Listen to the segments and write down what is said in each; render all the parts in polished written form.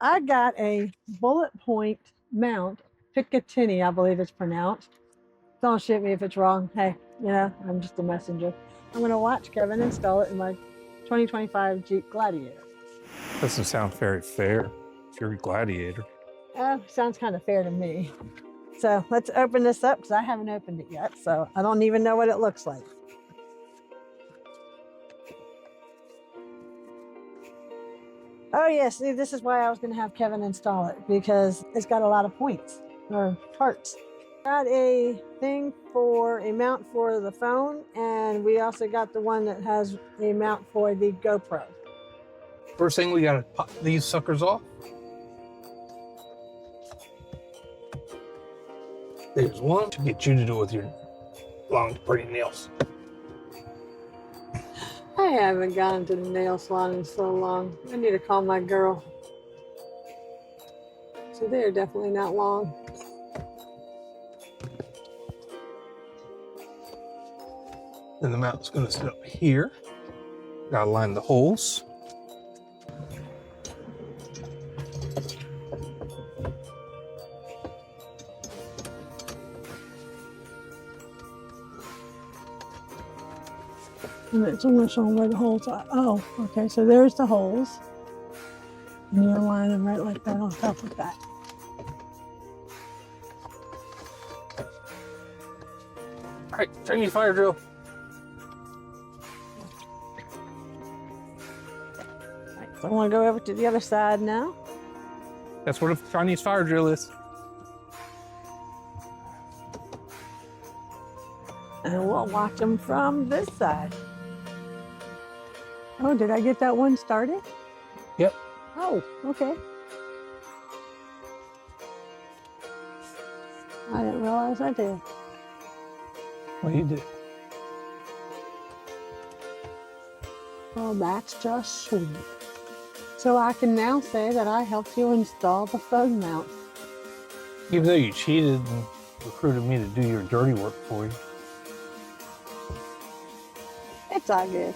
I got a Bulletpoint mount, Picatinny, I believe it's pronounced. Don't shoot me if it's wrong. Hey, you know, I'm just a messenger. I'm going to watch Kevin install it in my 2025 Jeep Gladiator. Doesn't sound very fair. It's your Gladiator. Sounds kind of fair to me. So let's open this up because I haven't opened it yet. So I don't even know what it looks like. Oh yeah, see, this is why I was going to have Kevin install it, because it's got a lot of points or parts. Got a thing for a mount for the phone, and we also got the one that has a mount for the GoPro. First thing, we gotta pop these suckers off. There's one to get you to do with your long, pretty nails. I haven't gone to the nail salon in so long. I need to call my girl. So they're definitely not long. Then the mount's gonna sit up here. Gotta line the holes. And it's almost showing where the holes are. Oh, okay, so there's the holes. And you align them right like that on top of that. All right, Chinese fire drill. All right, so I want to go over to the other side now. That's what a Chinese fire drill is. And we'll watch them from this side. Oh, did I get that one started? Yep. Oh, okay. I didn't realize I did. Well, you did. Well, that's just sweet. So I can now say that I helped you install the phone mount. Even though you cheated and recruited me to do your dirty work for you. It's all good.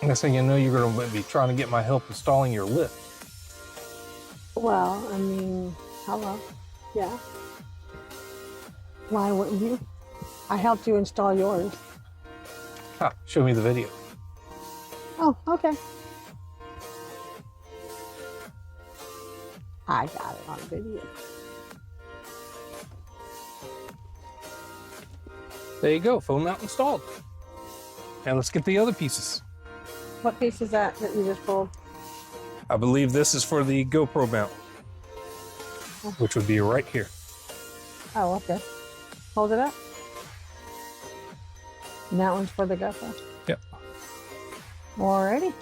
Next thing you know, you're going to be trying to get my help installing your lift. Well, I mean, hello. Yeah. Why wouldn't you? I helped you install yours. Ah, show me the video. Oh, okay. I got it on video. There you go, phone mount installed. Now let's get the other pieces. What piece is that you just pulled? I believe this is for the GoPro mount, which would be right here. Oh, okay. Hold it up. And that one's for the GoPro. Yep. Alrighty.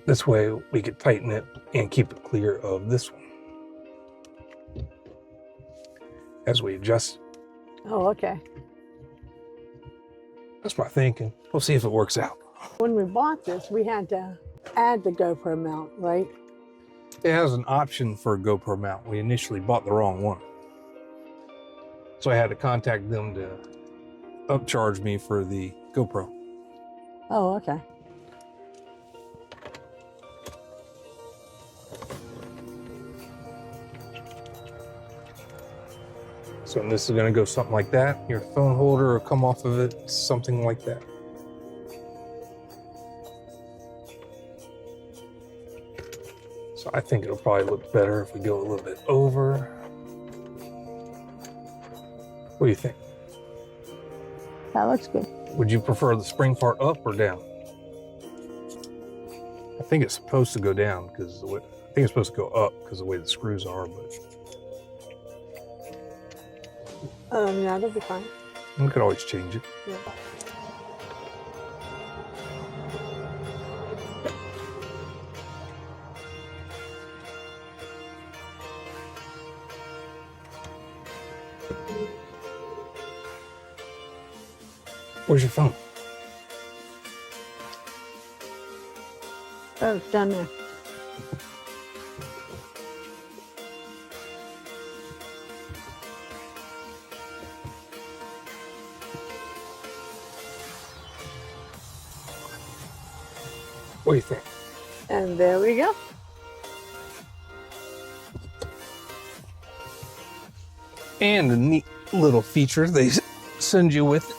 This way we could tighten it and keep it clear of this one as we adjust. Oh, okay. That's my thinking. We'll see if it works out. When we bought this, we had to add the GoPro mount, right? It has an option for a GoPro mount. We initially bought the wrong one. So I had to contact them to upcharge me for the GoPro. Oh, okay. So this is going to go something like that. Your phone holder will come off of it, something like that. So I think it'll probably look better if we go a little bit over. What do you think? That looks good. Would you prefer the spring part up or down? I think it's supposed to go down because I think it's supposed to go up because of the way the screws are, but Yeah, that'll be fine. we could always change it. Yeah. Where's your phone? Oh, it's down there. What do you think? And there we go. And a neat little feature they send you with it.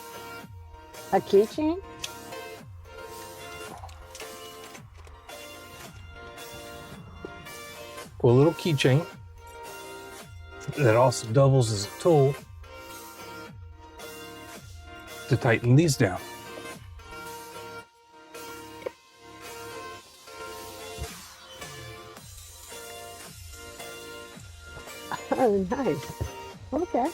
A keychain? A little keychain that also doubles as a tool to tighten these down. Oh, nice. Okay.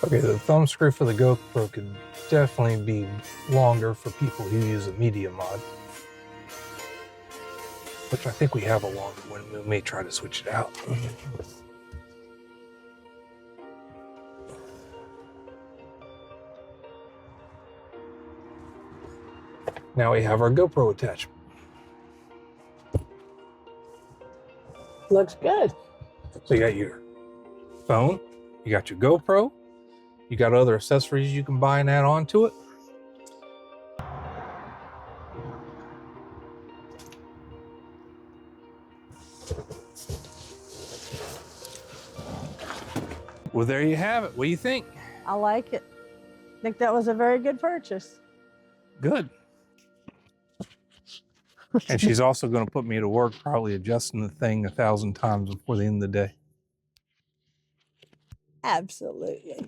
Okay, the thumb screw for the GoPro could definitely be longer for people who use a media mod, which I think we have a longer one. We may try to switch it out. Now we have our GoPro attachment. Looks good. So you got your phone, you got your GoPro, you got other accessories you can buy and add on to it. Well, there you have it. What do you think? I like it. I think that was a very good purchase. Good. And she's also going to put me to work probably adjusting the thing 1,000 times before the end of the day. Absolutely.